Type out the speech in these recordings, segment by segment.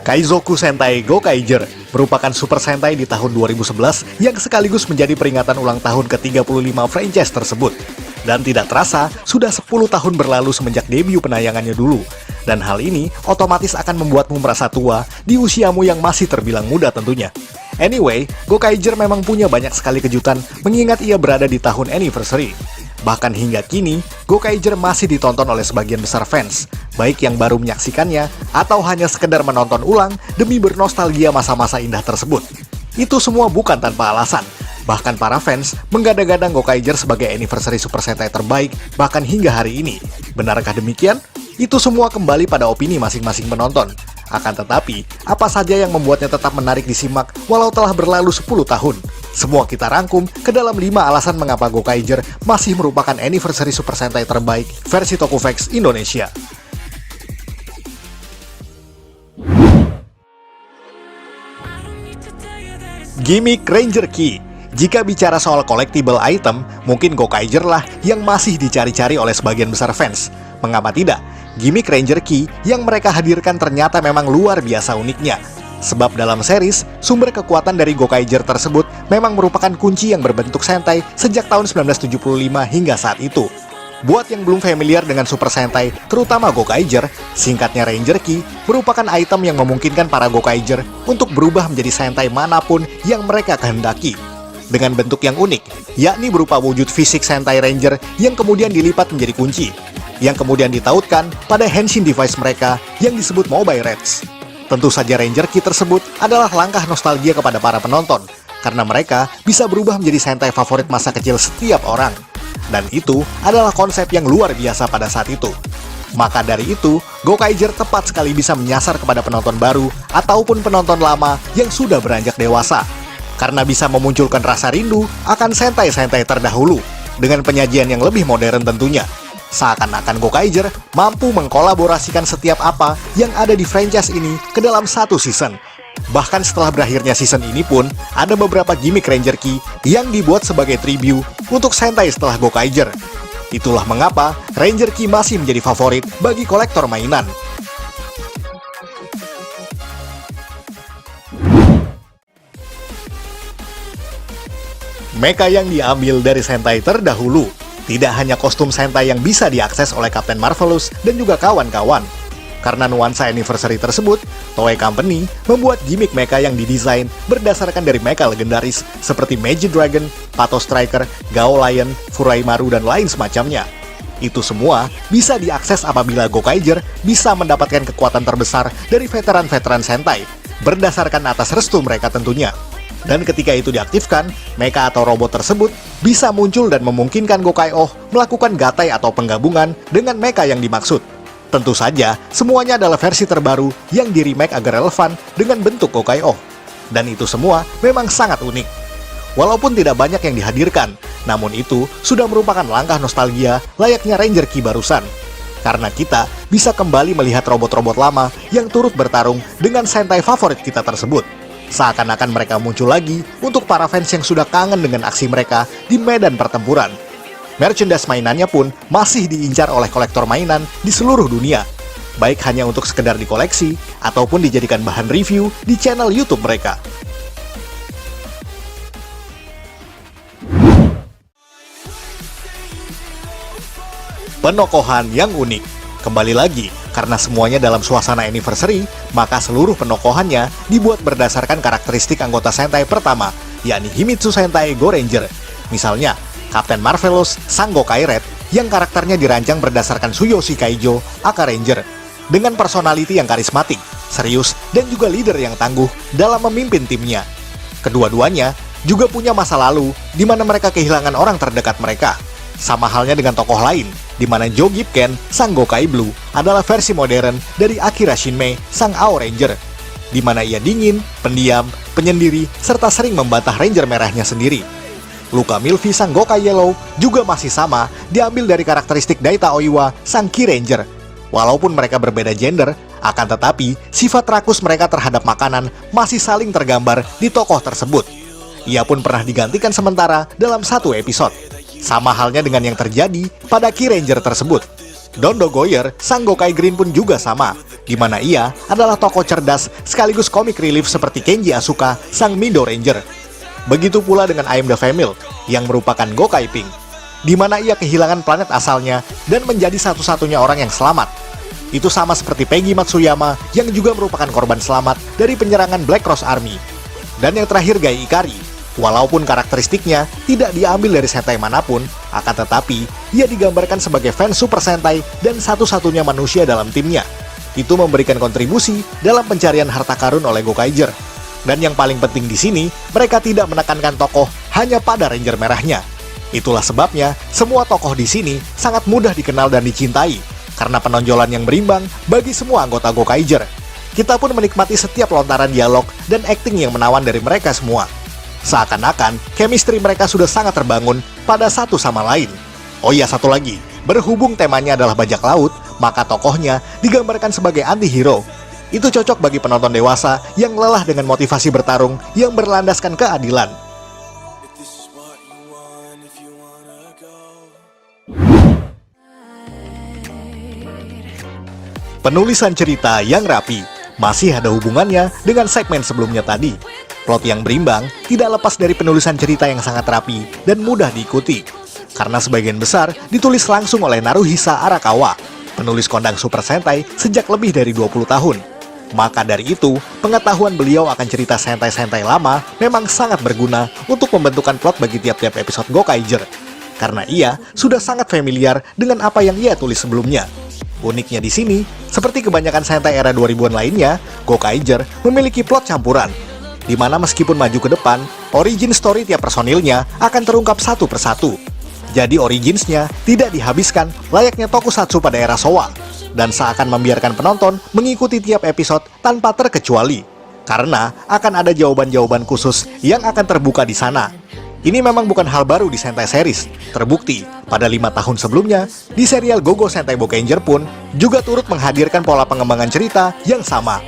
Kaizoku Sentai Gokaiger merupakan Super Sentai di tahun 2011 yang sekaligus menjadi peringatan ulang tahun ke-35 franchise tersebut. Dan tidak terasa, sudah 10 tahun berlalu semenjak debut penayangannya dulu. Dan hal ini otomatis akan membuatmu merasa tua di usiamu yang masih terbilang muda tentunya. Anyway, Gokaiger memang punya banyak sekali kejutan mengingat ia berada di tahun anniversary. Bahkan hingga kini, Gokaiger masih ditonton oleh sebagian besar fans, baik yang baru menyaksikannya atau hanya sekedar menonton ulang demi bernostalgia masa-masa indah tersebut. Itu semua bukan tanpa alasan. Bahkan para fans menggadang-gadang Gokaiger sebagai anniversary Super Sentai terbaik bahkan hingga hari ini. Benarkah demikian? Itu semua kembali pada opini masing-masing penonton. Akan tetapi, apa saja yang membuatnya tetap menarik disimak walau telah berlalu 10 tahun? Semua kita rangkum ke dalam 5 alasan mengapa Gokaiger masih merupakan anniversary Super Sentai terbaik versi Tokuvex Indonesia. Gimmick Ranger Key. Jika bicara soal collectible item, mungkin Gokaiger lah yang masih dicari-cari oleh sebagian besar fans. Mengapa tidak? Gimmick Ranger Key yang mereka hadirkan ternyata memang luar biasa uniknya. Sebab dalam series, sumber kekuatan dari Gokaiger tersebut memang merupakan kunci yang berbentuk Sentai sejak tahun 1975 hingga saat itu. Buat yang belum familiar dengan Super Sentai, terutama Gokaiger, singkatnya Ranger Key, merupakan item yang memungkinkan para Gokaiger untuk berubah menjadi Sentai manapun yang mereka kehendaki. Dengan bentuk yang unik, yakni berupa wujud fisik Sentai Ranger yang kemudian dilipat menjadi kunci, yang kemudian ditautkan pada henshin device mereka yang disebut Mobile Reds. Tentu saja Ranger Key tersebut adalah langkah nostalgia kepada para penonton, karena mereka bisa berubah menjadi Sentai favorit masa kecil setiap orang. Dan itu adalah konsep yang luar biasa pada saat itu. Maka dari itu, Gokaiger tepat sekali bisa menyasar kepada penonton baru ataupun penonton lama yang sudah beranjak dewasa. Karena bisa memunculkan rasa rindu akan Sentai-Sentai terdahulu, dengan penyajian yang lebih modern tentunya. Seakan-akan Gokaiger mampu mengkolaborasikan setiap apa yang ada di franchise ini ke dalam satu season. Bahkan setelah berakhirnya season ini pun, ada beberapa gimmick Ranger Key yang dibuat sebagai tribute untuk Sentai setelah Gokaiger. Itulah mengapa Ranger Key masih menjadi favorit bagi kolektor mainan. Mecha yang diambil dari Sentai terdahulu. Tidak hanya kostum Sentai yang bisa diakses oleh Captain Marvelous dan juga kawan-kawan. Karena nuansa anniversary tersebut, Toei Company membuat gimmick mecha yang didesain berdasarkan dari mecha legendaris seperti Magic Dragon, Pato Striker, Gao Lion, Furaimaru, dan lain semacamnya. Itu semua bisa diakses apabila Gokaiger bisa mendapatkan kekuatan terbesar dari veteran-veteran Sentai, berdasarkan atas restu mereka tentunya. Dan ketika itu diaktifkan, mecha atau robot tersebut bisa muncul dan memungkinkan Gokai-Oh melakukan gatai atau penggabungan dengan mecha yang dimaksud. Tentu saja, semuanya adalah versi terbaru yang di-remake agar relevan dengan bentuk Gokai-Oh. Dan itu semua memang sangat unik. Walaupun tidak banyak yang dihadirkan, namun itu sudah merupakan langkah nostalgia layaknya Ranger Key barusan. Karena kita bisa kembali melihat robot-robot lama yang turut bertarung dengan Sentai favorit kita tersebut. Seakan-akan mereka muncul lagi untuk para fans yang sudah kangen dengan aksi mereka di medan pertempuran. Merchandise mainannya pun masih diincar oleh kolektor mainan di seluruh dunia, baik hanya untuk sekedar dikoleksi ataupun dijadikan bahan review di channel YouTube mereka. Penokohan yang unik. Kembali lagi, karena semuanya dalam suasana anniversary, maka seluruh penokohannya dibuat berdasarkan karakteristik anggota Sentai pertama, yakni Himitsu Sentai Go Ranger. Misalnya, Captain Marvelous Sang Gokai Red yang karakternya dirancang berdasarkan Tsuyoshi Kaijo, aka Ranger, dengan personality yang karismatik, serius, dan juga leader yang tangguh dalam memimpin timnya. Kedua-duanya juga punya masa lalu di mana mereka kehilangan orang terdekat mereka. Sama halnya dengan tokoh lain, di mana Joe Gipken, Sang Gokai Blue, adalah versi modern dari Akira Shinmei, Sang Ao Ranger, di mana ia dingin, pendiam, penyendiri, serta sering membantah Ranger merahnya sendiri. Luka Milvi, Sang Gokai Yellow, juga masih sama, diambil dari karakteristik Daita Oiwa, Sang Ki Ranger. Walaupun mereka berbeda gender, akan tetapi sifat rakus mereka terhadap makanan masih saling tergambar di tokoh tersebut. Ia pun pernah digantikan sementara dalam satu episode. Sama halnya dengan yang terjadi pada Ki Ranger tersebut. Dondo Goyer, Sang Gokai Green pun juga sama. di mana ia adalah tokoh cerdas sekaligus comic relief seperti Kenji Asuka, sang Mindo Ranger. Begitu pula dengan I Am the Family, yang merupakan Gokai Pink, di mana ia kehilangan planet asalnya dan menjadi satu-satunya orang yang selamat. Itu sama seperti Peggy Matsuyama yang juga merupakan korban selamat dari penyerangan Black Cross Army. Dan yang terakhir Gai Ikari, walaupun karakteristiknya tidak diambil dari Sentai manapun, akan tetapi ia digambarkan sebagai fans Super Sentai dan satu-satunya manusia dalam timnya. Itu memberikan kontribusi dalam pencarian harta karun oleh Gokaiger. Dan yang paling penting di sini, mereka tidak menekankan tokoh hanya pada Ranger merahnya. Itulah sebabnya semua tokoh di sini sangat mudah dikenal dan dicintai karena penonjolan yang berimbang bagi semua anggota Gokaiger. Kita pun menikmati setiap lontaran dialog dan akting yang menawan dari mereka semua. Seakan-akan chemistry mereka sudah sangat terbangun pada satu sama lain. Oh iya, satu lagi, berhubung temanya adalah bajak laut, maka tokohnya digambarkan sebagai anti-hero. Itu cocok bagi penonton dewasa yang lelah dengan motivasi bertarung yang berlandaskan keadilan. Penulisan cerita yang rapi masih ada hubungannya dengan segmen sebelumnya tadi. Plot yang berimbang tidak lepas dari penulisan cerita yang sangat rapi dan mudah diikuti, karena sebagian besar ditulis langsung oleh Naruhisa Arakawa, penulis kondang Super Sentai sejak lebih dari 20 tahun. Maka dari itu, pengetahuan beliau akan cerita Sentai-Sentai lama memang sangat berguna untuk pembentukan plot bagi tiap-tiap episode Gokaiger, karena ia sudah sangat familiar dengan apa yang ia tulis sebelumnya. Uniknya di sini, seperti kebanyakan Sentai era 2000-an lainnya, Gokaiger memiliki plot campuran, di mana meskipun maju ke depan, origin story tiap personilnya akan terungkap satu persatu. Jadi originsnya tidak dihabiskan layaknya tokusatsu pada era Showa, dan seakan membiarkan penonton mengikuti tiap episode tanpa terkecuali, karena akan ada jawaban-jawaban khusus yang akan terbuka di sana. Ini memang bukan hal baru di Sentai series. Terbukti, pada 5 tahun sebelumnya, di serial Gogo Sentai Bokaiger pun juga turut menghadirkan pola pengembangan cerita yang sama.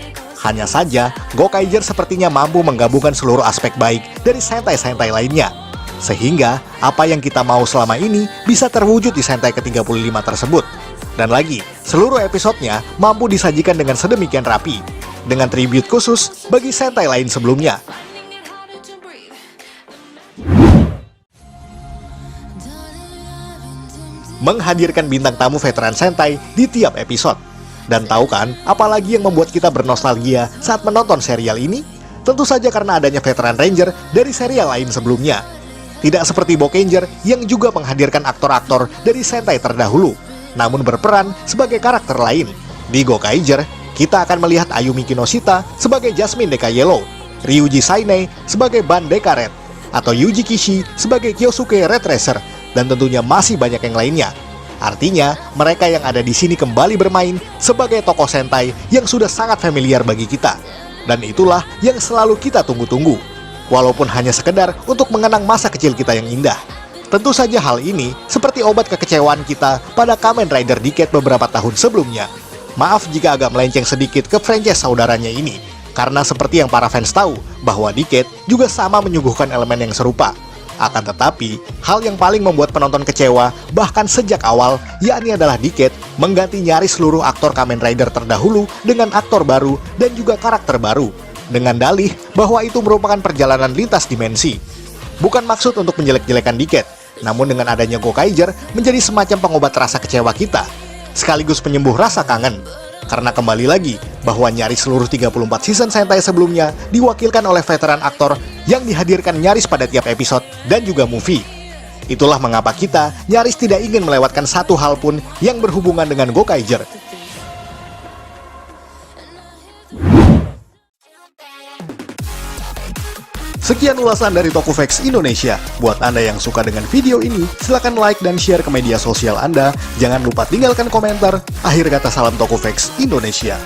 Hanya saja, Gokaiger sepertinya mampu menggabungkan seluruh aspek baik dari Sentai-Sentai lainnya, sehingga apa yang kita mau selama ini bisa terwujud di Sentai ke-35 tersebut. Dan lagi, seluruh episodenya mampu disajikan dengan sedemikian rapi, dengan tribute khusus bagi Sentai lain sebelumnya. Menghadirkan bintang tamu veteran Sentai di tiap episode. Dan tahu kan, apalagi yang membuat kita bernostalgia saat menonton serial ini? Tentu saja karena adanya veteran Ranger dari serial lain sebelumnya. Tidak seperti Bokaiger yang juga menghadirkan aktor-aktor dari Sentai terdahulu, namun berperan sebagai karakter lain. Di Gokaiger, kita akan melihat Ayumi Kinoshita sebagai Jasmine Deka Yellow, Ryuji Saine sebagai Ban Deka Red, atau Yuji Kishi sebagai Kyosuke Red Racer, dan tentunya masih banyak yang lainnya. Artinya, mereka yang ada di sini kembali bermain sebagai tokoh Sentai yang sudah sangat familiar bagi kita. Dan itulah yang selalu kita tunggu-tunggu, walaupun hanya sekedar untuk mengenang masa kecil kita yang indah. Tentu saja hal ini seperti obat kekecewaan kita pada Kamen Rider Decade beberapa tahun sebelumnya. Maaf jika agak melenceng sedikit ke franchise saudaranya ini, karena seperti yang para fans tahu, bahwa Decade juga sama menyuguhkan elemen yang serupa. Akan tetapi, hal yang paling membuat penonton kecewa bahkan sejak awal, yakni adalah Decade mengganti nyaris seluruh aktor Kamen Rider terdahulu dengan aktor baru dan juga karakter baru, dengan dalih bahwa itu merupakan perjalanan lintas dimensi. Bukan maksud untuk menjelek-jelekan Decade, namun dengan adanya Gokaiger menjadi semacam pengobat rasa kecewa kita, sekaligus penyembuh rasa kangen. Karena kembali lagi, bahwa nyaris seluruh 34 season Sentai sebelumnya diwakilkan oleh veteran aktor yang dihadirkan nyaris pada tiap episode dan juga movie. Itulah mengapa kita nyaris tidak ingin melewatkan satu hal pun yang berhubungan dengan Gokaiger. Sekian ulasan dari Tokufax Indonesia. Buat Anda yang suka dengan video ini, silahkan like dan share ke media sosial Anda. Jangan lupa tinggalkan komentar. Akhir kata, salam Tokufax Indonesia.